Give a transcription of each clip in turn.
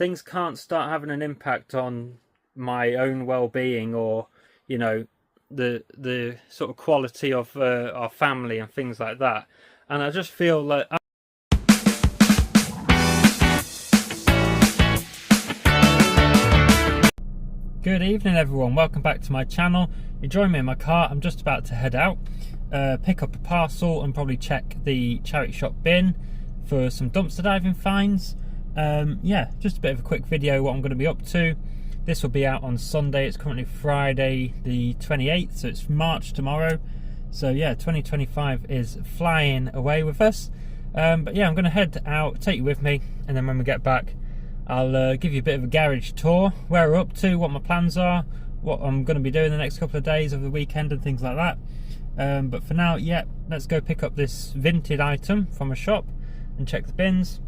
things can't start having an impact on my own well-being, or you know, the sort of quality of our family and things like that. And I just feel like good evening everyone, welcome back to my channel. You join me in my car. I'm just about to head out, pick up a parcel and probably check the charity shop bin for some dumpster diving fines. Yeah, just a bit of a quick video what I'm going to be up to. This will be out on Sunday. It's currently Friday the 28th, so it's March tomorrow. So yeah, 2025 is flying away with us. But yeah, I'm going to head out, take you with me, and then when we get back I'll give you a bit of a garage tour, where we're up to, what my plans are, what I'm going to be doing the next couple of days of the weekend and things like that. But for now, yeah, let's go pick up this Vinted item from a shop and check the bins.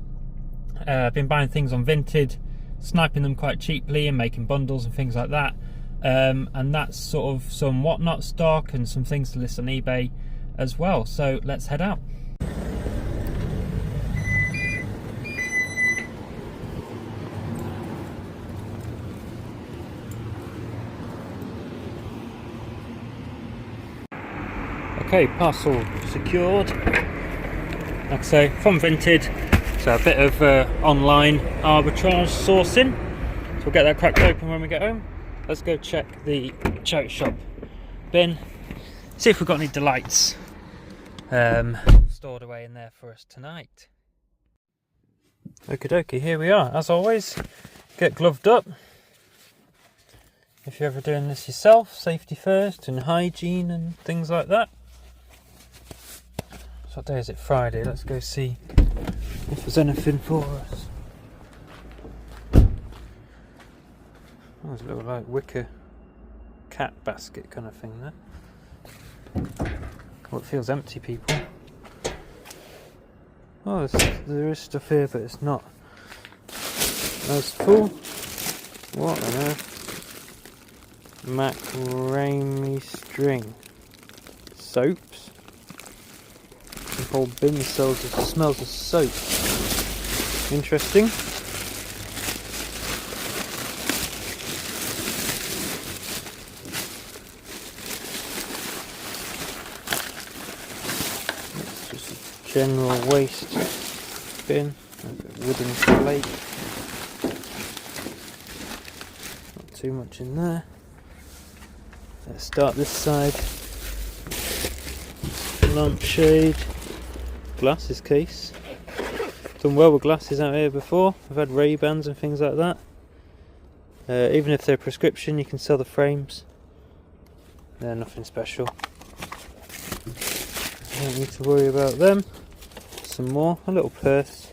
I've been buying things on Vinted, sniping them quite cheaply and making bundles and things like that. And that's sort of some whatnot stock and some things to list on eBay as well. So let's head out. Okay, parcel secured. Like I say, from Vinted. So a bit of online arbitrage sourcing. So we'll get that cracked open when we get home. Let's go check the charity shop bin. See if we've got any delights stored away in there for us tonight. Okie dokie, here we are. As always, get gloved up. If you're ever doing this yourself, safety first and hygiene and things like that. So what day is it? Friday. Let's go see if there's anything for us. Oh, there's a little like wicker cat basket kind of thing there. Well, it feels empty, people. Oh, there is stuff here, but it's not as full. What on earth? Macrame string. Soaps. The whole bin smells of soap. Interesting. It's just a general waste bin. A wooden plate. Not too much in there. Let's start this side. Lampshade. Glasses case. Done well with glasses out here before. I've had Ray-Bans and things like that. Even if they're prescription, you can sell the frames. They're nothing special. Don't need to worry about them. Some more. A little purse.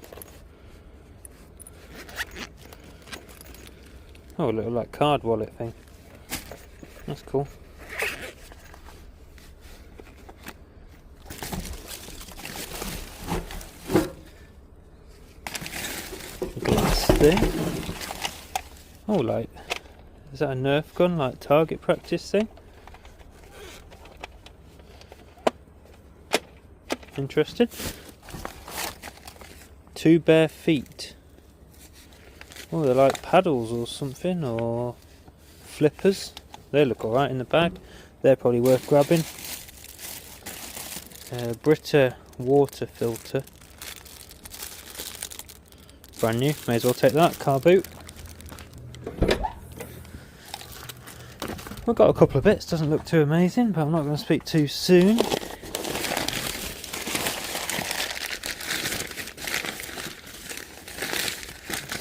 Oh, a little like card wallet thing. That's cool. Glass thing. Oh, like, is that a Nerf gun, like target practice thing? Interesting. 2 bare feet. Oh, they're like paddles or something, or flippers. They look alright in the bag. They're probably worth grabbing. Brita water filter. Brand new, may as well take that. Car boot. We've got a couple of bits, doesn't look too amazing, but I'm not going to speak too soon.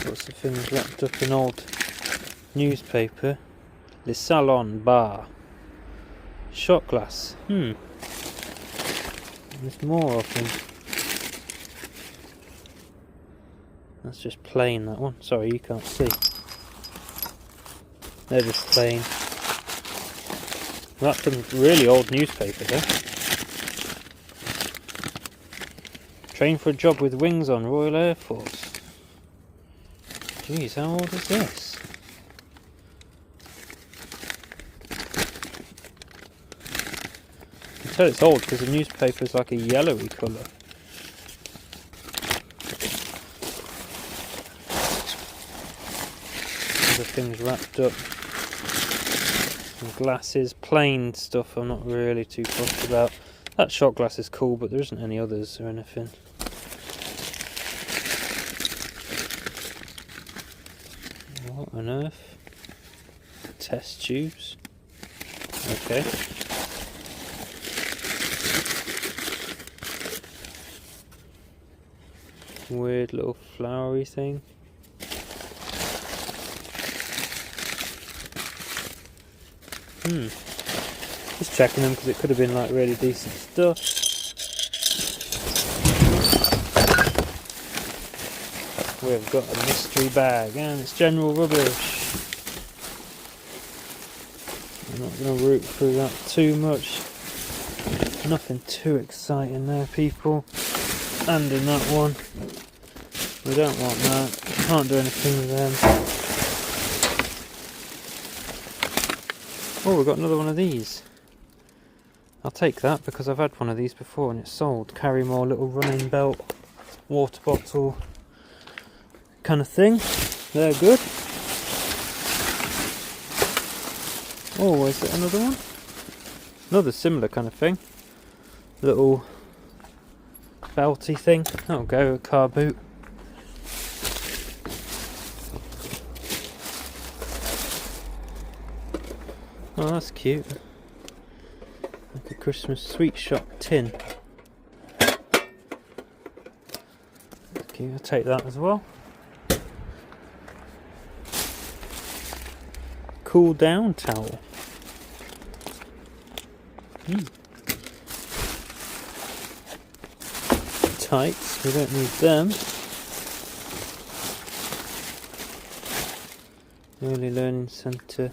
Lots of things wrapped up in old newspaper. Le Salon Bar. Shot glass. There's more of them. That's just plain, that one. Sorry, you can't see. They're just plain. That's some really old newspaper there. Train for a job with wings on, Royal Air Force. Jeez, how old is this? You can tell it's old because the newspaper is like a yellowy colour. other things wrapped up. Some glasses, plain stuff I'm not really too fussed about. That shot glass is cool, but there isn't any others or anything. What on earth? Test tubes. Okay. Weird little flowery thing. Just checking them because it could have been like really decent stuff. We've got a mystery bag and it's general rubbish. I'm not going to root through that too much. Nothing too exciting there, people. And in that one, we don't want that. Can't do anything with them. Oh, we've got another one of these. I'll take that because I've had one of these before and it's sold. Carry more little running belt, water bottle kind of thing. They're good. Oh, is it another one? Another similar kind of thing. Little belty thing. That'll go, a car boot. Oh, that's cute. Like a Christmas sweet shop tin. That's cute, I'll take that as well. Cool down towel. Tights, we don't need them. Early Learning Centre.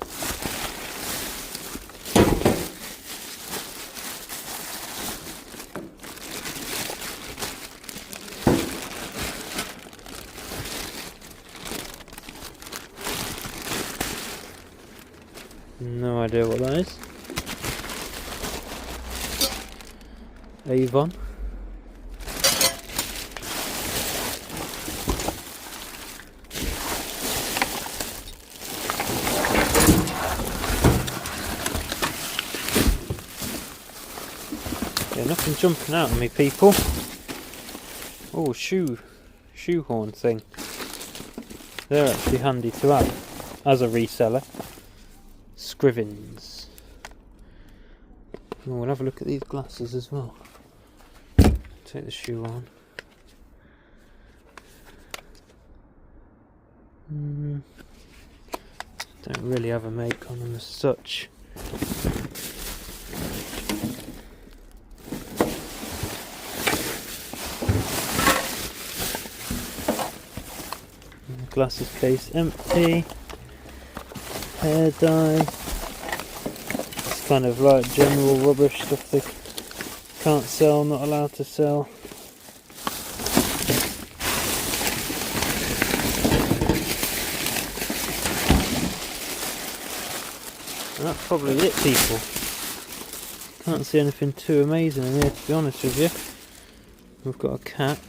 No idea what that is. Avon. Yeah, nothing jumping out at me, people. Oh, shoehorn thing. They're actually handy to have as a reseller. Scrivens. Oh, we'll have a look at these glasses as well. Take the shoe on. Don't really have a make on them as such. Glasses case empty. Hair dye. It's kind of like general rubbish stuff they can't sell, not allowed to sell. And that's probably it, people. Can't see anything too amazing in here, to be honest with you. We've got a cap.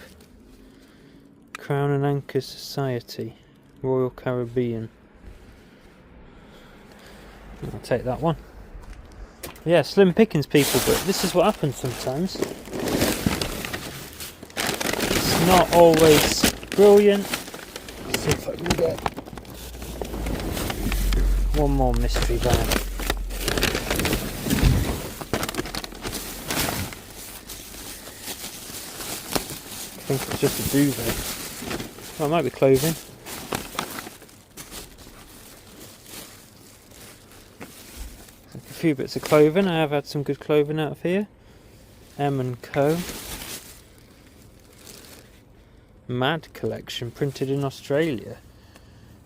Crown and Anchor Society. Royal Caribbean. I'll take that one. Yeah, slim pickings, people, but this is what happens sometimes. It's not always brilliant. Let's see if I can get one more mystery bag. I think it's just a duvet. Oh, it might be clothing. A few bits of clothing. I have had some good clothing out of here. M&Co. Mad collection, printed in Australia.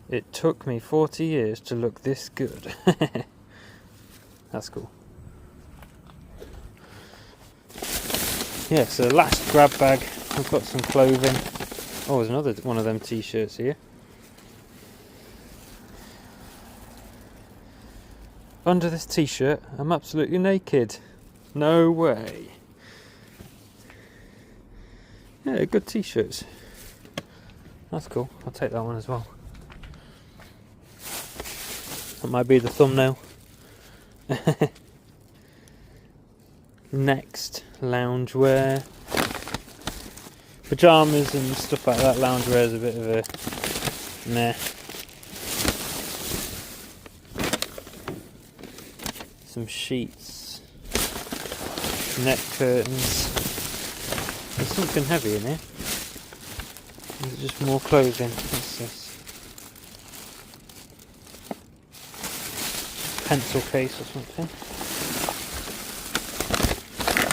It took me 40 years to look this good. That's cool. Yeah, so last grab bag. I've got some clothing. Oh, there's another one of them t-shirts here. Under this t-shirt, I'm absolutely naked. No way. Yeah, good t-shirts. That's cool. I'll take that one as well. That might be the thumbnail. Next, loungewear. Pyjamas and stuff like that. Loungewear is a bit of a meh. Some sheets. Neck curtains. There's something heavy in here. Is it just more clothing? What's this? Pencil case or something.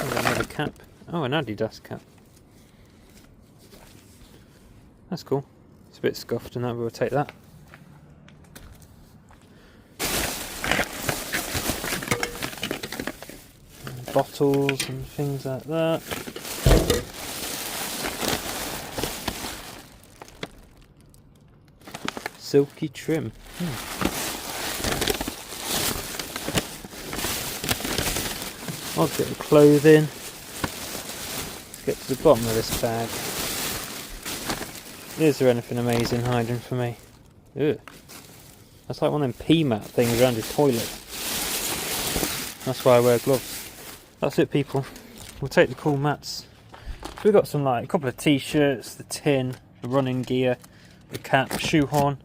Oh, another cap. Oh, an Adidas cap. That's cool. It's a bit scuffed and that, but we'll take that. And bottles and things like that. Silky trim. Odd bit of clothing. Let's get to the bottom of this bag. Is there anything amazing hiding for me? Ugh. That's like one of them pee mat things around your toilet. That's why I wear gloves. That's it, people. We'll take the cool mats. So we've got some, like, a couple of t-shirts, the tin, the running gear, the cap, shoehorn.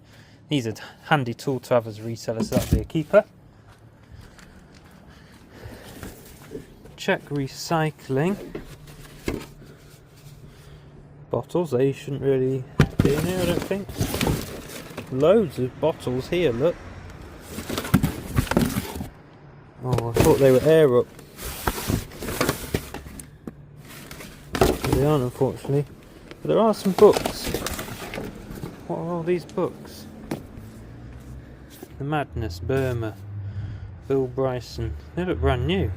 These are a handy tool to have as a reseller, so that'll be a keeper. Check recycling. Bottles, they shouldn't really be in here, I don't think. Loads of bottles here, look. Oh, I thought they were air up. But they aren't, unfortunately. But there are some books. What are all these books? The Madness, Burma, Bill Bryson. They look brand new.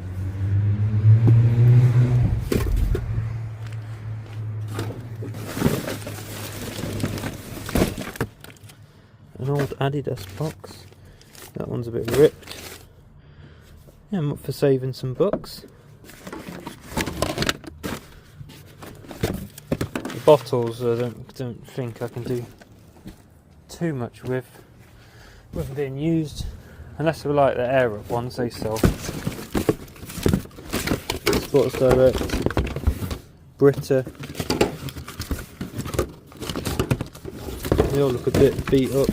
An old Adidas box. That one's a bit ripped. Yeah, I'm up for saving some books. The bottles I don't think I can do too much with them being used, unless they were like the air up ones they sell. Sports Direct, Brita. They all look a bit beat up.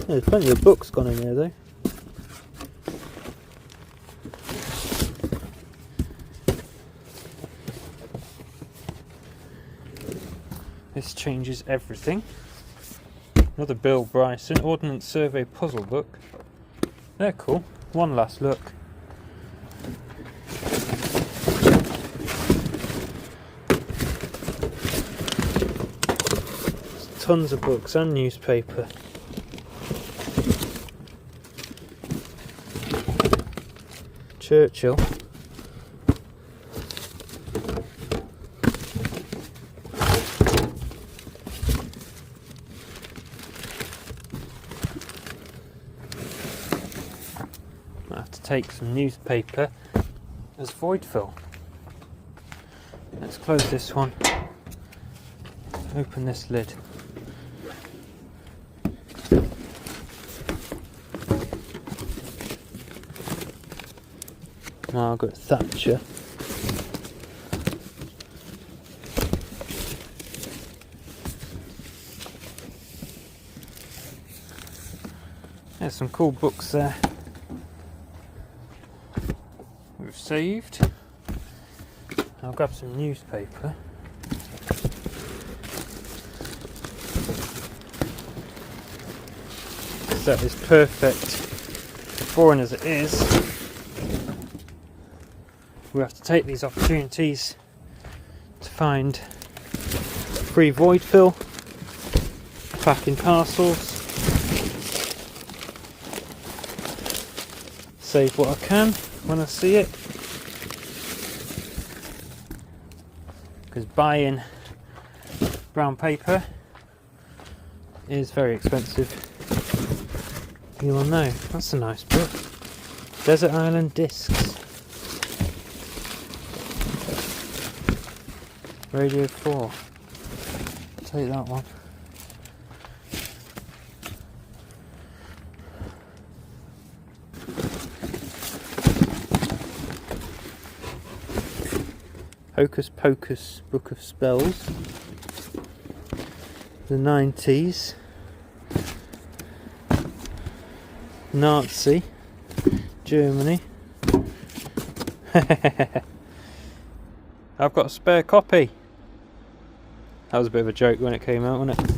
There's plenty of books gone in here though. This changes everything. Another Bill Bryson Ordnance Survey puzzle book. They're cool. One last look. There's tons of books and newspaper. Churchill. I have to take some newspaper as void fill. Let's close this one. Open this lid. Margaret Thatcher. There's some cool books there. We've saved. I'll grab some newspaper. That is perfect. Boring as it is, we have to take these opportunities to find free void fill, packing parcels, save what I can when I see it, because buying brown paper is very expensive. You will know. That's a nice book. Desert Island Discs. Radio 4. Take that one. Hocus Pocus Book of Spells. The 90s. Nazi Germany. I've got a spare copy. That was a bit of a joke when it came out, wasn't it?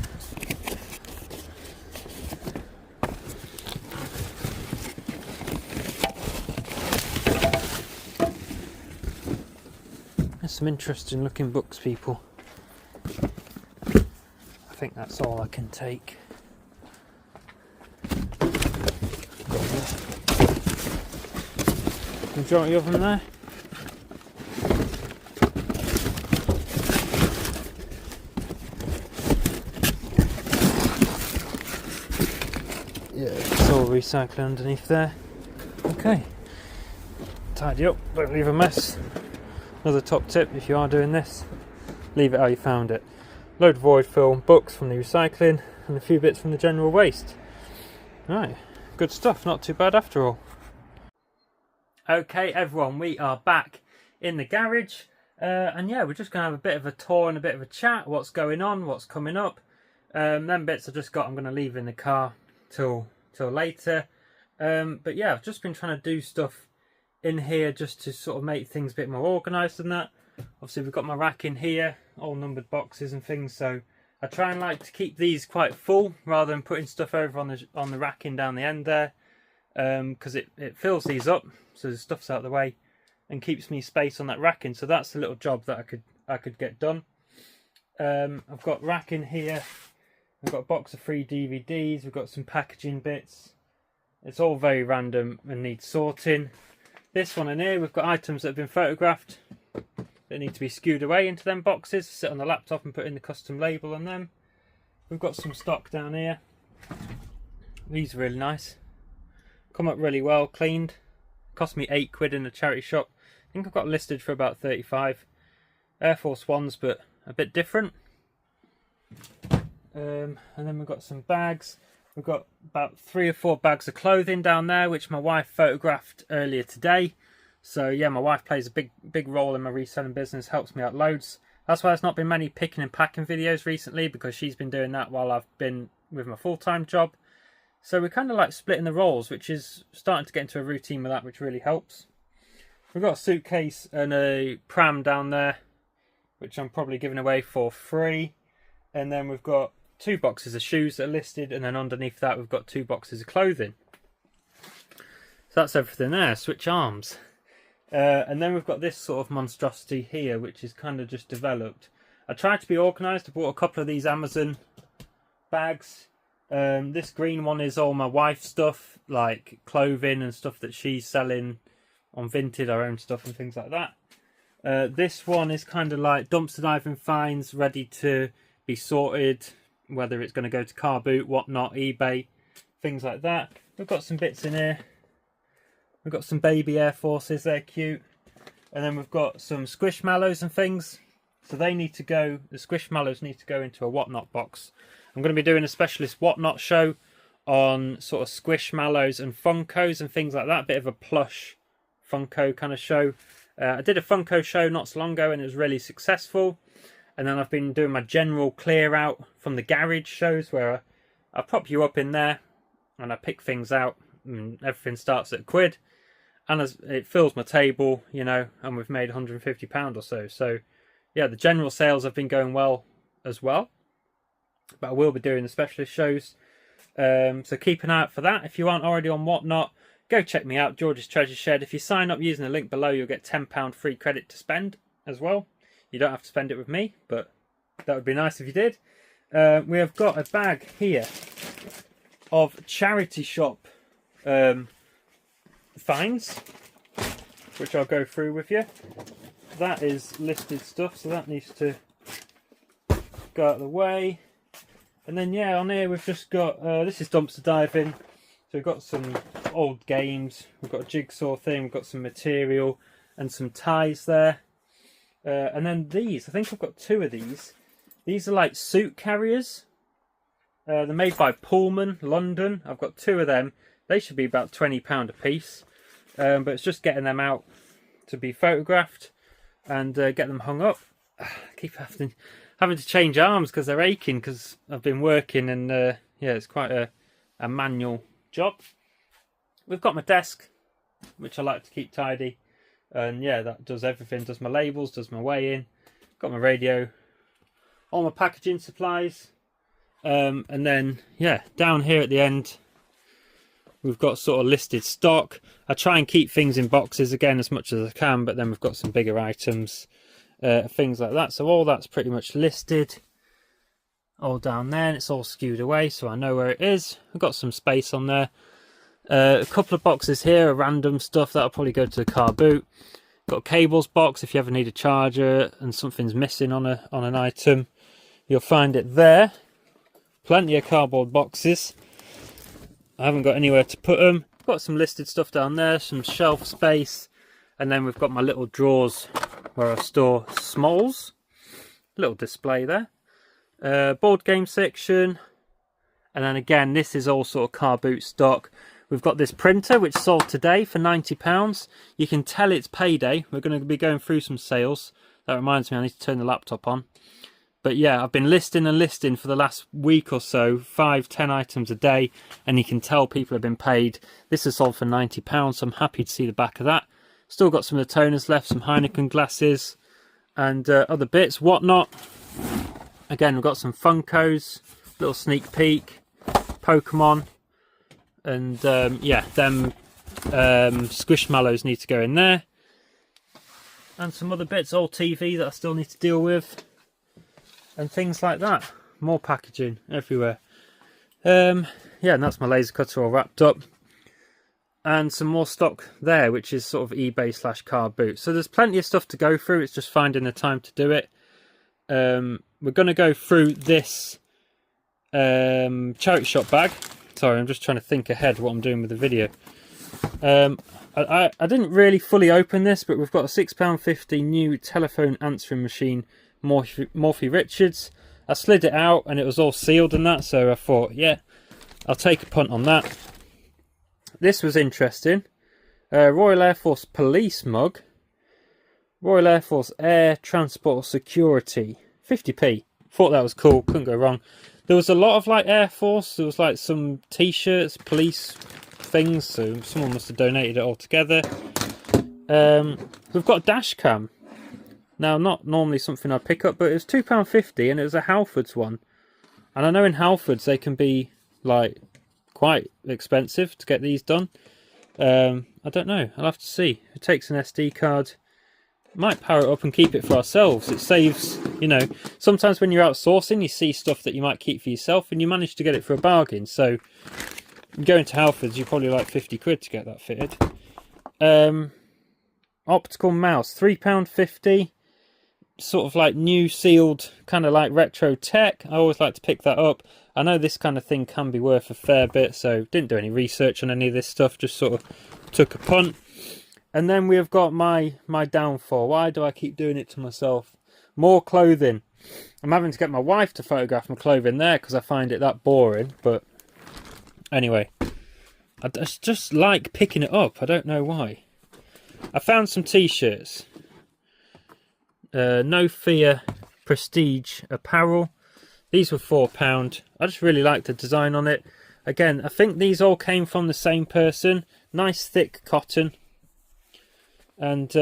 There's some interesting looking books, people. I think that's all I can take. Majority of them there. Yeah, it's all recycling underneath there. Okay, tidy up, don't leave a mess. Another top tip, if you are doing this, leave it how you found it. Load of void fill, books from the recycling, and a few bits from the general waste. Right, good stuff, not too bad after all. Okay everyone, we are back in the garage, and yeah, we're just going to have a bit of a tour and a bit of a chat, what's going on, what's coming up. Them bits I just got, I'm going to leave in the car till later. But yeah, I've just been trying to do stuff in here just to sort of make things a bit more organised than that. Obviously we've got my rack in here, all numbered boxes and things, so I try and like to keep these quite full rather than putting stuff over on the racking down the end there, because it fills these up so the stuff's out of the way and keeps me space on that racking. So that's a little job that I could get done. I've got rack in here. We've got a box of free DVDs, we've got some packaging bits. It's all very random and needs sorting. This one in here, we've got items that have been photographed that need to be skewed away into them boxes, sit on the laptop and put in the custom label on them. We've got some stock down here. These are really nice. Come up really well, cleaned. Cost me £8 in a charity shop. I think I've got listed for about 35. Air Force Ones, but a bit different. And then we've got some bags. We've got about 3 or 4 bags of clothing down there, which my wife photographed earlier today. So yeah, my wife plays a big role in my reselling business, helps me out loads. That's why there's not been many picking and packing videos recently, because she's been doing that while I've been with my full-time job. So we're kind of like splitting the roles, which is starting to get into a routine with that, which really helps. We've got a suitcase and a pram down there, which I'm probably giving away for free. And then we've got 2 boxes of shoes that are listed, and then underneath that we've got 2 boxes of clothing. So that's everything there. Switch arms. And then we've got this sort of monstrosity here, which is kind of just developed. I tried to be organised. I bought a couple of these Amazon bags. This green one is all my wife's stuff, like clothing and stuff that she's selling on Vinted, her own stuff and things like that. This one is kind of like dumpster diving finds, ready to be sorted, whether it's going to go to car boot, whatnot, eBay, things like that. We've got some bits in here. We've got some baby Air Forces, they're cute. And then we've got some squishmallows and things. So they need to go, the squishmallows need to go into a whatnot box. I'm going to be doing a specialist whatnot show on sort of squishmallows and Funkos and things like that. A bit of a plush Funko kind of show. I did a Funko show not so long ago and it was really successful. And then I've been doing my general clear out from the garage shows where I prop you up in there and I pick things out and everything starts at £1. And as it fills my table, you know, and we've made £150 or so. So yeah, the general sales have been going well as well. But I will be doing the specialist shows. So keep an eye out for that. If you aren't already on Whatnot, go check me out, George's Treasure Shed. If you sign up using the link below, you'll get £10 free credit to spend as well. You don't have to spend it with me, but that would be nice if you did. We have got a bag here of charity shop finds, which I'll go through with you. That is listed stuff, so that needs to go out of the way. And then yeah, on here we've just got, this is dumpster diving. So we've got some old games, we've got a jigsaw thing, we've got some material and some ties there. And then these, I think I've got 2 of these. These are like suit carriers. They're made by Pullman, London. I've got 2 of them. They should be about £20 a piece. But it's just getting them out to be photographed. and get them hung up. I keep having to change arms because they're aching because I've been working, and yeah, it's quite a manual job. We've got my desk, which I like to keep tidy, and yeah, that does everything. Does my labels, does my weighing. Got my radio, all my packaging supplies, and then yeah, down here at the end we've got sort of listed stock. I try and keep things in boxes again as much as I can, but then we've got some bigger items, things like that. So all that's pretty much listed, all down there, and it's all skewed away so I know where it is. I've got some space on there. A couple of boxes here are random stuff that'll probably go to the car boot. Got a cables box if you ever need a charger and something's missing on an item, you'll find it there. Plenty of cardboard boxes. I haven't got anywhere to put them. Got some listed stuff down there, some shelf space, and then we've got my little drawers where I store smalls. Little display there. Board game section, and then again this is all sort of car boot stock. We've got this printer which sold today for £90. You can tell it's payday. We're going to be going through some sales. That reminds me, I need to turn the laptop on. But yeah, I've been listing and listing for the last week or so, 5-10 items a day, and you can tell people have been paid. This is sold for £90, so I'm happy to see the back of that. Still got some of the toners left, some Heineken glasses, and other bits, whatnot. Again, we've got some Funkos, little sneak peek, Pokemon, and yeah, them Squishmallows need to go in there. And some other bits, old TV that I still need to deal with. And things like that. More packaging everywhere. Yeah, and that's my laser cutter all wrapped up. And some more stock there, which is sort of eBay / car boot. So there's plenty of stuff to go through. It's just finding the time to do it. We're going to go through this charity shop bag. Sorry, I'm just trying to think ahead what I'm doing with the video. I didn't really fully open this, but we've got a £6.50 new telephone answering machine, Morphy Richards. I slid it out and it was all sealed and that, so I thought, yeah, I'll take a punt on that. This was interesting. Royal Air Force police mug. Royal Air Force Air Transport Security. 50p. Thought that was cool, couldn't go wrong. There was a lot of like Air Force, there was like some t-shirts, police things, so someone must have donated it all together. We've got a dash cam. Now, not normally something I'd pick up, but it was £2.50 and it was a Halfords one. And I know in Halfords they can be like quite expensive to get these done. I don't know, I'll have to see. It takes an SD card. Might power it up and keep it for ourselves. It saves, you know, sometimes when you're outsourcing you see stuff that you might keep for yourself and you manage to get it for a bargain. So going to Halfords, you're probably like 50 quid to get that fitted. Optical mouse, £3.50. Sort of like new sealed, kind of like retro tech. I always like to pick that up. I know this kind of thing can be worth a fair bit, so didn't do any research on any of this stuff, just sort of took a punt. And then we've got my downfall. Why do I keep doing it to myself? More clothing. I'm having to get my wife to photograph my clothing there because I find it that boring. But anyway, I just like picking it up. I don't know why. I found some t-shirts. No Fear Prestige apparel. These were £4. I just really like the design on it. Again, I think these all came from the same person. Nice thick cotton. And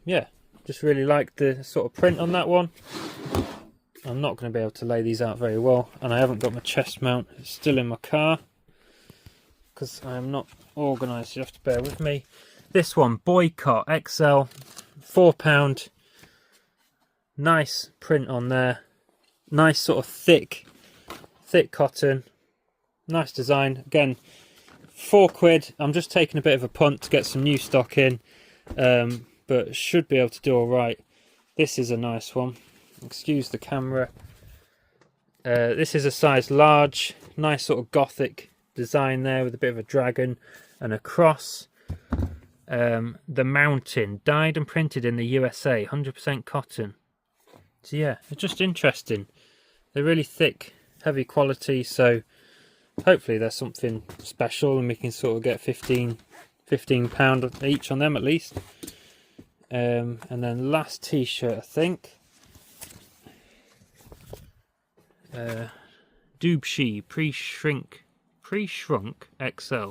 yeah, just really like the sort of print on that one. I'm not going to be able to lay these out very well, and I haven't got my chest mount. It's still in my car because I am not organised. You have to bear with me. This one, Boycott XL, £4. Nice print on there. Nice sort of thick cotton. Nice design. Again, £4. I'm just taking a bit of a punt to get some new stock in. But should be able to do all right. This is a nice one. Excuse the camera. This is a size large. Nice sort of gothic design there with a bit of a dragon and a cross. The Mountain, dyed and printed in the USA, 100% cotton. So yeah, it's just interesting. They're really thick, heavy quality, so hopefully there's something special and we can sort of get £15 each on them at least. And then last t-shirt, I think. Dubshi pre-shrunk XL.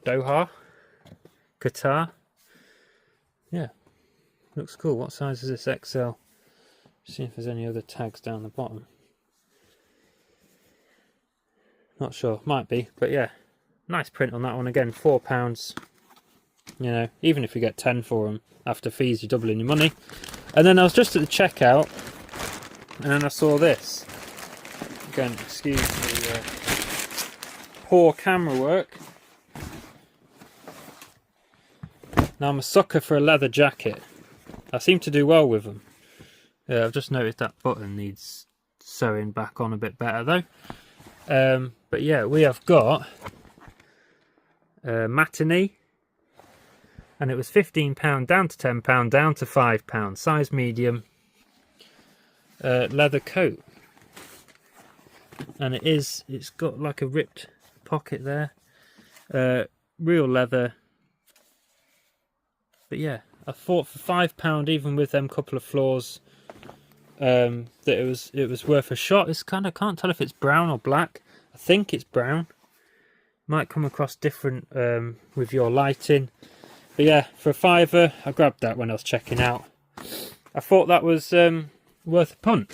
Doha, Qatar. Yeah, looks cool. What size is this XL? See if there's any other tags down the bottom. Not sure, might be, but yeah, nice print on that one. Again, £4. You know, even if you get 10 for them after fees, you're doubling your money. And then I was just at the checkout, and then I saw this. Again, excuse the poor camera work. Now I'm a sucker for a leather jacket. I seem to do well with them. Yeah, I've just noticed that button needs sewing back on a bit better though. But yeah, we have got Matinee, and it was £15 down to £10 down to £5, size medium, leather coat, and it's got like a ripped pocket there, real leather. But yeah, I thought for £5, even with them couple of flaws, that it was worth a shot. It's kind of, can't tell if it's brown or black. I think it's brown. Might come across different with your lighting. But yeah, for a £5, I grabbed that when I was checking out. I thought that was worth a punt.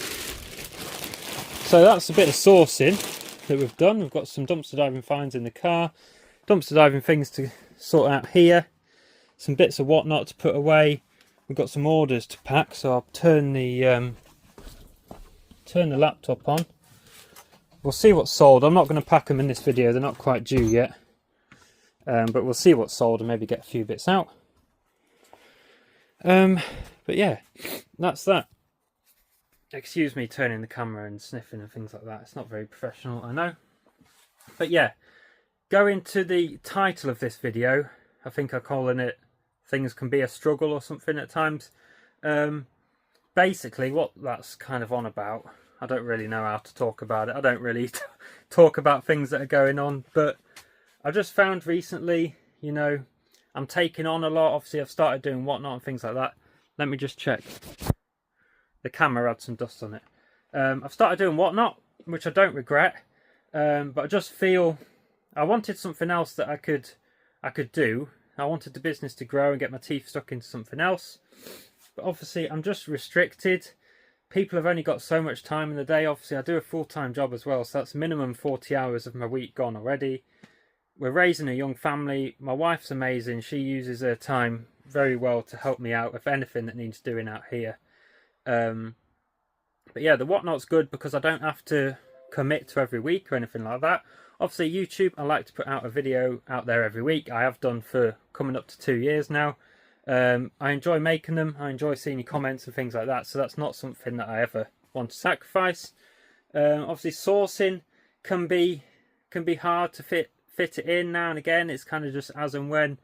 So that's a bit of sourcing that we've done. We've got some dumpster diving finds in the car, dumpster diving things to sort out here, some bits of whatnot to put away. We've got some orders to pack, so I'll turn the laptop on. We'll see what's sold. I'm not going to pack them in this video, they're not quite due yet. But we'll see what's sold and maybe get a few bits out. But yeah, that's that. Excuse me turning the camera and sniffing and things like that. It's not very professional, I know. But yeah, go into the title of this video. I think I'm calling it Things Can Be a Struggle or something at times. Basically what that's kind of on about, I don't really know how to talk about it. I don't really talk about things that are going on, but I just found recently, you know, I'm taking on a lot. Obviously I've started doing whatnot and things like that. Let me just check. The camera had some dust on it. I've started doing whatnot, which I don't regret, but I just feel I wanted something else that I could do. I wanted the business to grow and get my teeth stuck into something else, but obviously I'm just restricted. People have only got so much time in the day. Obviously I do a full-time job as well, so that's minimum 40 hours of my week gone already. We're raising a young family. My wife's amazing. She uses her time very well to help me out with anything that needs doing out here. But yeah, the whatnot's good because I don't have to commit to every week or anything like that. Obviously YouTube, I like to put out a video out there every week. I have done for coming up to 2 years now. I enjoy making them. I enjoy seeing your comments and things like that. So that's not something that I ever want to sacrifice. Obviously sourcing can be hard to fit it in now and again. It's kind of just as and when.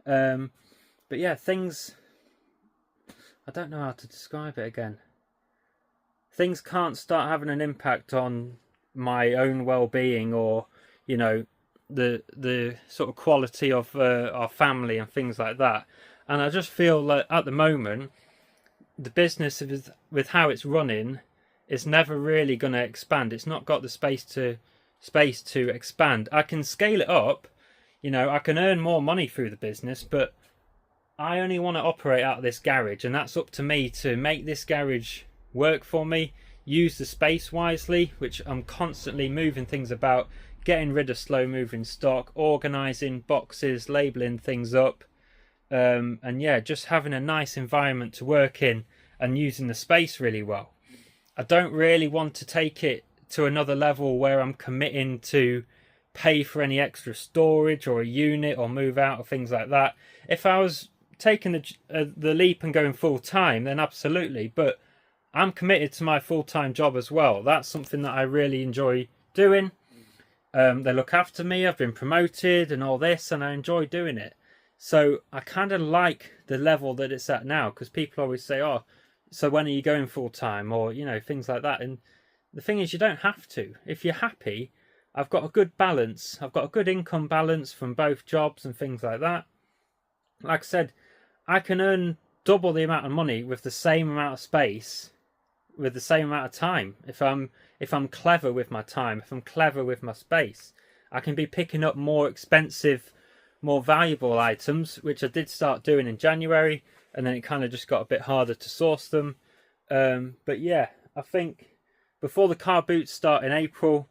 But yeah, things, I don't know how to describe it again. Things can't start having an impact on my own well-being, or you know, the sort of quality of our family and things like that. And I just feel like at the moment the business with how it's running is never really going to expand. It's not got the space to expand. I can scale it up, you know, I can earn more money through the business, but I only want to operate out of this garage, and that's up to me to make this garage work for me, use the space wisely, which I'm constantly moving things about, getting rid of slow moving stock, organising boxes, labelling things up, and yeah, just having a nice environment to work in and using the space really well. I don't really want to take it to another level where I'm committing to pay for any extra storage or a unit or move out or things like that. If I was taking the leap and going full time, then absolutely, but I'm committed to my full-time job as well. That's something that I really enjoy doing. They look after me, I've been promoted and all this, and I enjoy doing it. So I kind of like the level that it's at now, because people always say, oh, so when are you going full-time, or you know, things like that. And the thing is, you don't have to. If you're happy, I've got a good balance. I've got a good income balance from both jobs and things like that. like I said, I can earn double the amount of money with the same amount of space, with the same amount of time. If I'm clever with my time, if I'm clever with my space, I can be picking up more expensive, more valuable items, which I did start doing in January, and then it kind of just got a bit harder to source them. But yeah, I think before the car boots start in April,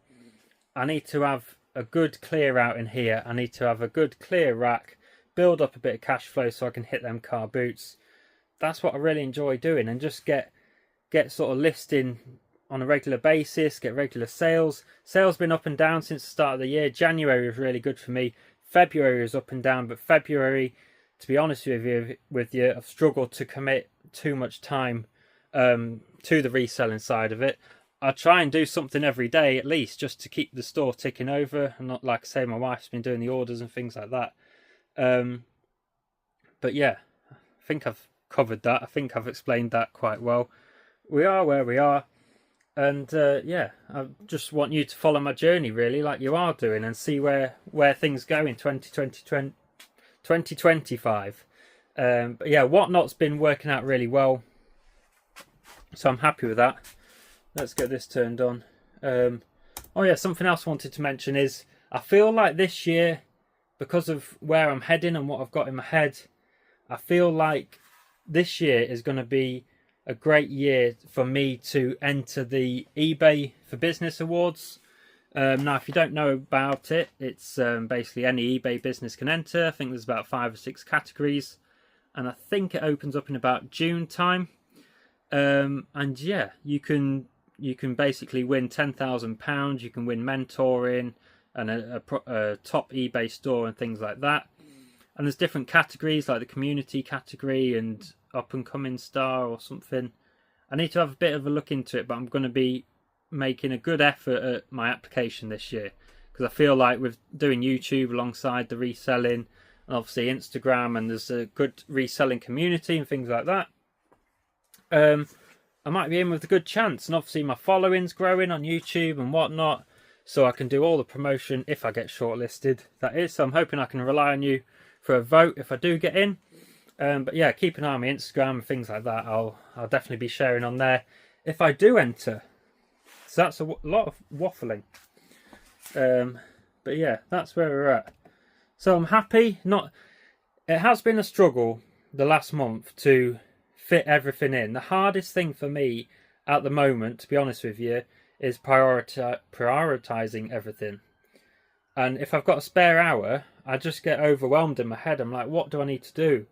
I need to have a good clear out in here. I need to have a good clear rack, build up a bit of cash flow so I can hit them car boots. That's what I really enjoy doing, and just get sort of listing on a regular basis, get regular sales. Sales been up and down since the start of the year. January was really good for me. February was up and down, but February, to be honest with you, I've struggled to commit too much time to the reselling side of it. I try and do something every day at least, just to keep the store ticking over, and not, like I say, my wife's been doing the orders and things like that. But yeah, I think I've covered that. I think I've explained that quite well. We are where we are, and yeah, I just want you to follow my journey really, like you are doing, and see where things go in 2025. But yeah, Whatnot's been working out really well, so I'm happy with that. Let's get this turned on. Oh yeah, something else I wanted to mention is I feel like this year, because of where I'm heading and what I've got in my head, I feel like this year is going to be a great year for me to enter the eBay for Business Awards. Now, if you don't know about it, it's basically any eBay business can enter. I think there's about 5 or 6 categories, and I think it opens up in about June time. And yeah, you can basically win £10,000. You can win mentoring and a top eBay store and things like that. And there's different categories, like the community category and up and coming star or something. I need to have a bit of a look into it, but I'm going to be making a good effort at my application this year, because I feel like with doing YouTube alongside the reselling and obviously Instagram, and there's a good reselling community and things like that, I might be in with a good chance. And obviously my following's growing on YouTube and whatnot, so I can do all the promotion if I get shortlisted, that is. So I'm hoping I can rely on you for a vote if I do get in. But yeah, keep an eye on my Instagram and things like that. I'll definitely be sharing on there if I do enter. So that's a lot of waffling. But yeah, that's where we're at. So I'm happy. It has been a struggle the last month to fit everything in. The hardest thing for me at the moment, to be honest with you, is prioritizing everything. And if I've got a spare hour, I just get overwhelmed in my head. I'm like, what do I need to do?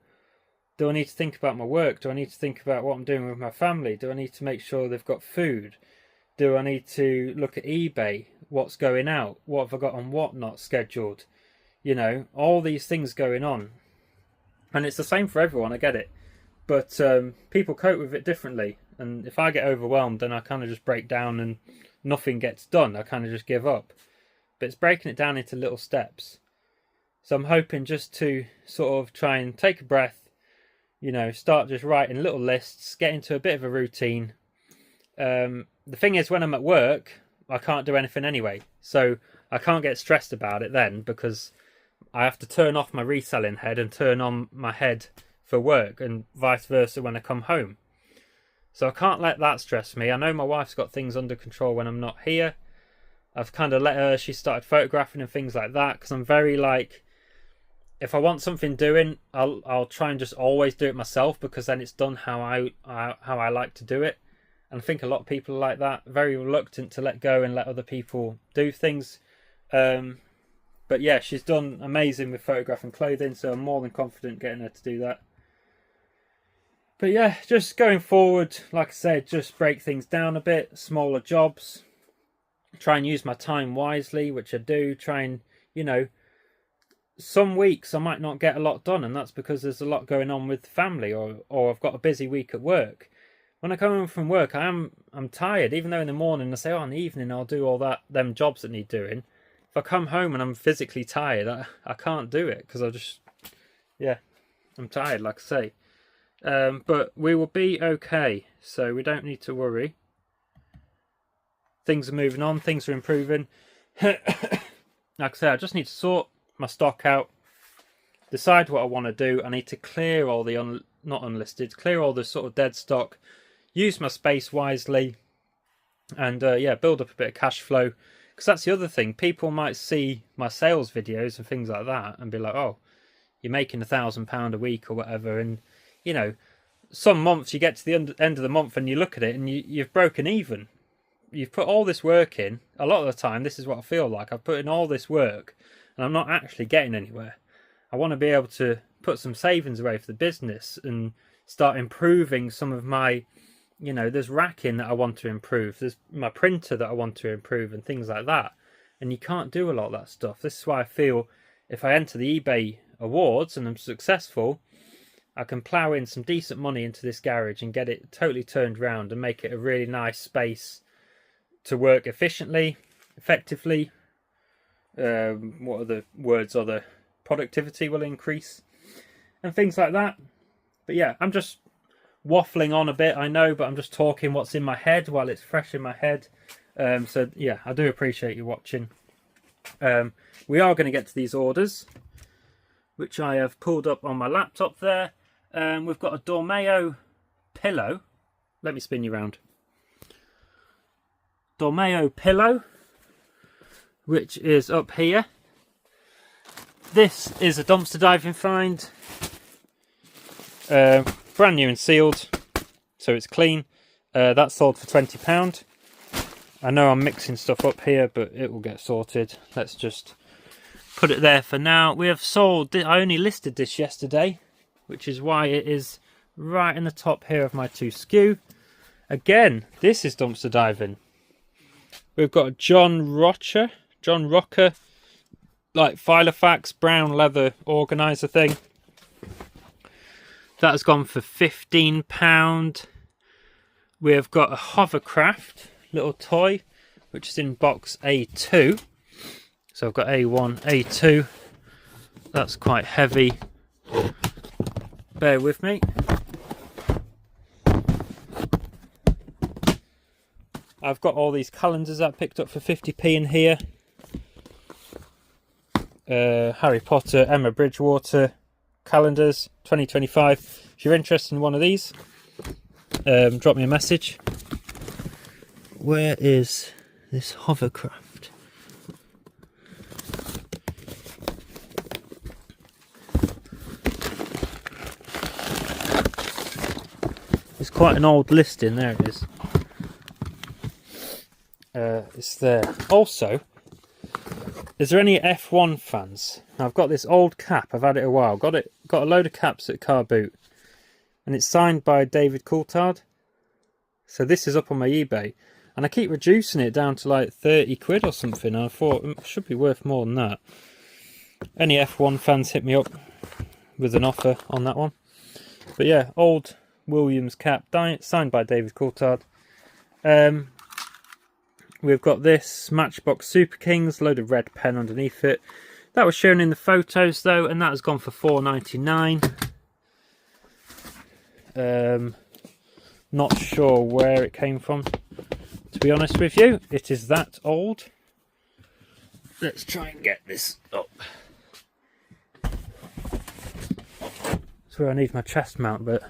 Do I need to think about my work? Do I need to think about what I'm doing with my family? Do I need to make sure they've got food? Do I need to look at eBay? What's going out? What have I got on Whatnot scheduled? You know, all these things going on. And it's the same for everyone, I get it. But people cope with it differently. And if I get overwhelmed, then I kind of just break down and nothing gets done. I kind of just give up. But it's breaking it down into little steps. So I'm hoping just to sort of try and take a breath, you know, start just writing little lists, get into a bit of a routine. The thing is, when I'm at work, I can't do anything anyway. So I can't get stressed about it then, because I have to turn off my reselling head and turn on my head for work, and vice versa when I come home. So I can't let that stress me. I know my wife's got things under control when I'm not here. I've kind of let her, she started photographing and things like that, because I'm very like, if I want something doing, I'll try and just always do it myself, because then it's done how I like to do it. And I think a lot of people are like that, very reluctant to let go and let other people do things. But yeah, she's done amazing with photographing clothing, so I'm more than confident getting her to do that. But yeah, just going forward, like I said, just break things down a bit, smaller jobs, try and use my time wisely, which I do. Try and, you know, some weeks I might not get a lot done, and that's because there's a lot going on with family, or I've got a busy week at work. When I come home from work, I'm tired, even though in the morning I say, oh, in the evening I'll do all them jobs that need doing. If I come home and I'm physically tired, I can't do it, because I'm tired, like I say. But we will be okay, so we don't need to worry. Things are moving on, things are improving. Like I say, I just need to sort my stock out, decide what I want to do. I need to clear all the not unlisted, clear all the sort of dead stock, use my space wisely, and yeah, build up a bit of cash flow. Because that's the other thing, people might see my sales videos and things like that and be like, oh, you're making £1,000 a week or whatever, and you know, some months you get to the end of the month and you look at it and you've broken even. You've put all this work in. A lot of the time, this is what I feel like. I've put in all this work and I'm not actually getting anywhere. I want to be able to put some savings away for the business and start improving some of my, you know, there's racking that I want to improve. There's my printer that I want to improve and things like that. And you can't do a lot of that stuff. This is why I feel if I enter the eBay awards and I'm successful, I can plough in some decent money into this garage and get it totally turned around and make it a really nice space to work efficiently, effectively. What other words are there? Productivity will increase and things like that. But yeah, I'm just waffling on a bit, I know, but I'm just talking what's in my head while it's fresh in my head. So yeah, I do appreciate you watching. We are going to get to these orders, which I have pulled up on my laptop there. We've got a Dormeo pillow. Let me spin you around. Dormeo pillow, which is up here. This is a dumpster diving find. Brand new and sealed, so it's clean. That's sold for £20. I know I'm mixing stuff up here, but it will get sorted. Let's just put it there for now. We have sold, I only listed this yesterday, which is why it is right in the top here of my 2 SKU. Again, this is dumpster diving. We've got a John Rocker, like Filofax brown leather organizer thing. That has gone for £15. We've got a hovercraft little toy, which is in box A2. So I've got A1, A2. That's quite heavy. Bear with me. I've got all these calendars that I picked up for 50p in here. Harry Potter, Emma Bridgewater calendars 2025. If you're interested in one of these, drop me a message. Where is this hovercraft? It's quite an old listing. There it is. It's there. Also, is there any F1 fans? Now, I've got this old cap. I've had it a while. Got a load of caps at Car Boot, and it's signed by David Coulthard. So this is up on my eBay, and I keep reducing it down to like 30 quid or something. And I thought it should be worth more than that. Any F1 fans, hit me up with an offer on that one. But yeah, old Williams cap, signed by David Coulthard. We've got this Matchbox Super Kings, load of red pen underneath it. That was shown in the photos though, and that has gone for £4.99. Not sure where it came from, to be honest with you. It is that old. Let's try and get this up. That's where I need my chest mount, but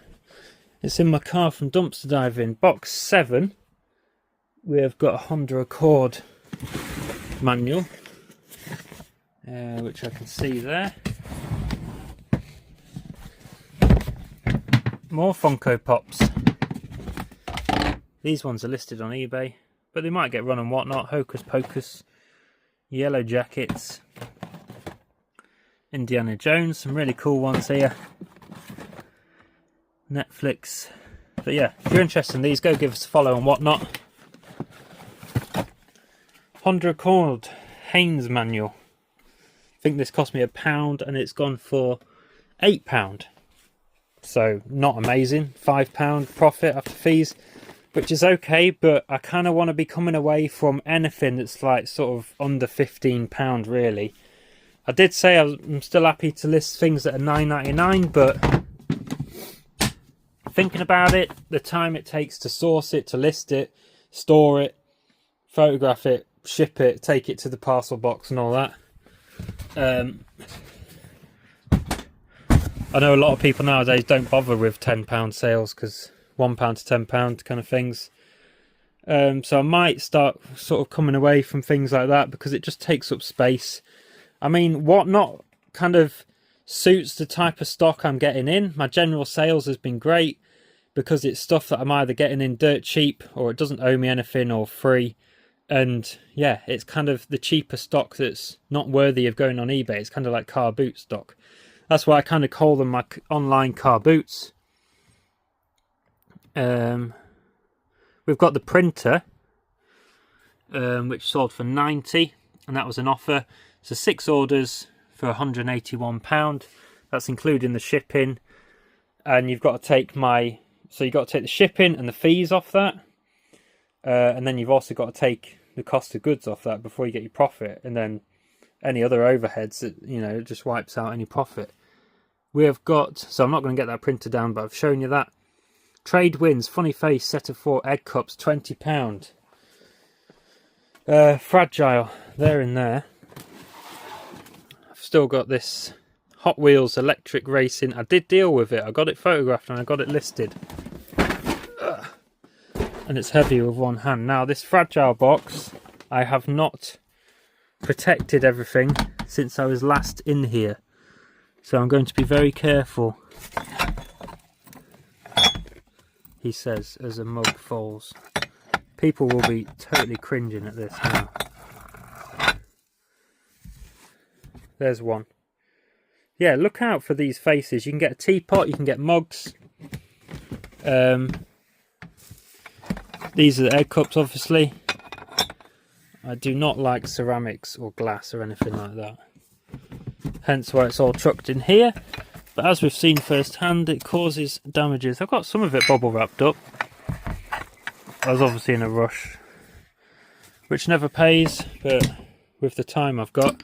it's in my car from dumpster diving. Box 7. We've got a Honda Accord manual, which I can see there. More Funko Pops. These ones are listed on eBay, but they might get run and whatnot. Hocus Pocus, Yellow Jackets, Indiana Jones, some really cool ones here. Netflix. But yeah, if you're interested in these, go give us a follow and whatnot. Honda Accord Haynes manual. I think this cost me £1 and it's gone for £8. So not amazing. £5 profit after fees, which is okay, but I kind of want to be coming away from anything that's like sort of under £15 really. I did say I'm still happy to list things that are $9.99, but thinking about it, the time it takes to source it, to list it, store it, photograph it, ship it, take it to the parcel box and all that, I know a lot of people nowadays don't bother with £10 sales because £1 to £10 kind of things. So I might start sort of coming away from things like that because it just takes up space. I mean, Whatnot kind of suits the type of stock I'm getting in. My general sales has been great because it's stuff that I'm either getting in dirt cheap or it doesn't owe me anything or free. And yeah, it's kind of the cheaper stock that's not worthy of going on eBay. It's kind of like car boot stock. That's why I kind of call them my online car boots. We've got the printer, which sold for 90, and that was an offer. So 6 orders for £181. That's including the shipping, and you've got to take you've got to take the shipping and the fees off that, and then you've also got to take the cost of goods off that before you get your profit, and then any other overheads that, you know, it just wipes out any profit. We have got, so I'm not going to get that printer down, but I've shown you that. Trade wins, funny face, set of 4 egg cups, £20. Fragile, they're in there. I've still got this Hot Wheels electric racing. I did deal with it. I got it photographed and I got it listed. And it's heavy with one hand. Now this fragile box, I have not protected everything since I was last in here. So I'm going to be very careful, he says, as a mug falls. People will be totally cringing at this now. There's one. Yeah, look out for these faces. You can get a teapot, you can get mugs. These are the egg cups, obviously. I do not like ceramics or glass or anything like that. Hence why it's all trucked in here. But as we've seen firsthand, it causes damages. I've got some of it bubble wrapped up. I was obviously in a rush, which never pays, but with the time I've got,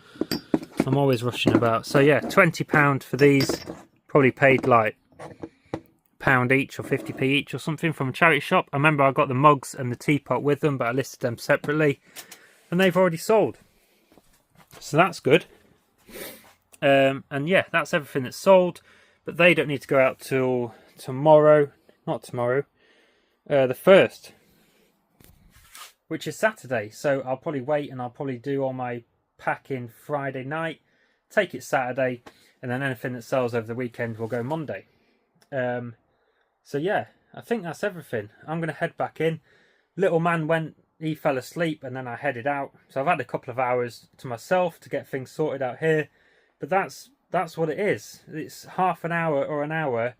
I'm always rushing about. So yeah, £20 for these. Probably paid like £1 each or 50p each or something from a charity shop. I remember I got the mugs and the teapot with them, but I listed them separately, and they've already sold. So that's good. And yeah, that's everything that's sold, but they don't need to go out till tomorrow. Not tomorrow, the 1st, which is Saturday. So I'll probably wait and I'll probably do all my packing Friday night, take it Saturday, and then anything that sells over the weekend will go Monday. So yeah, I think that's everything. I'm going to head back in. Little man he fell asleep, and then I headed out. So I've had a couple of hours to myself to get things sorted out here. But that's what it is. It's half an hour or an hour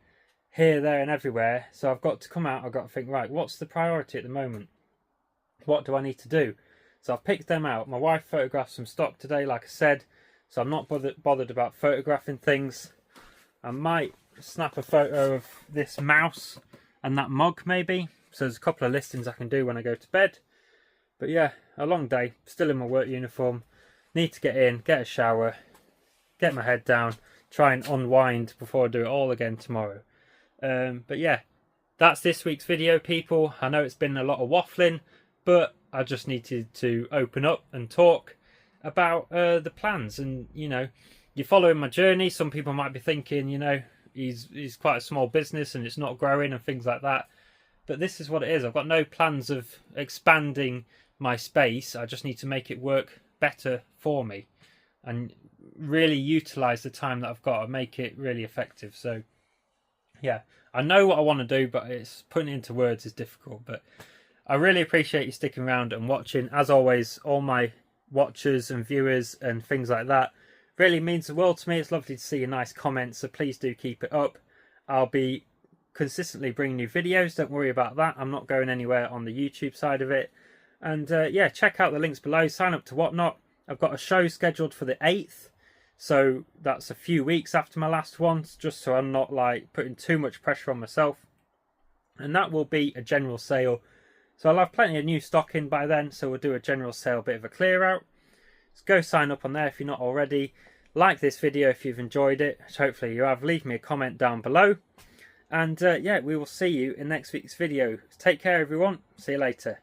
here, there and everywhere. So I've got to come out, I've got to think, right, what's the priority at the moment? What do I need to do? So I've picked them out. My wife photographed some stock today, like I said. So I'm not bothered about photographing things. I might snap a photo of this mouse and that mug maybe. So there's a couple of listings I can do when I go to bed. But yeah, a long day. Still in my work uniform. Need to get in, get a shower, get my head down, try and unwind before I do it all again tomorrow. But yeah, that's this week's video, people. I know it's been a lot of waffling, but I just needed to open up and talk about the plans. And, you know, you're following my journey. Some people might be thinking, you know, he's quite a small business and it's not growing and things like that. But this is what it is. I've got no plans of expanding my space. I just need to make it work better for me and really utilize the time that I've got and make it really effective. So yeah, I know what I want to do, but it's putting it into words is difficult. But I really appreciate you sticking around and watching. As always, all my watchers and viewers and things like that really means the world to me. It's lovely to see your nice comments, so please do keep it up. I'll be consistently bringing you videos, don't worry about that. I'm not going anywhere on the YouTube side of it. And yeah, check out the links below, sign up to Whatnot. I've got a show scheduled for the 8th, so that's a few weeks after my last one, just so I'm not like putting too much pressure on myself. And that will be a general sale, so I'll have plenty of new stock in by then, so we'll do a general sale, bit of a clear out. So go sign up on there if you're not already. Like this video if you've enjoyed it, which hopefully you have. Leave me a comment down below. And yeah, we will see you in next week's video. Take care, everyone. See you later.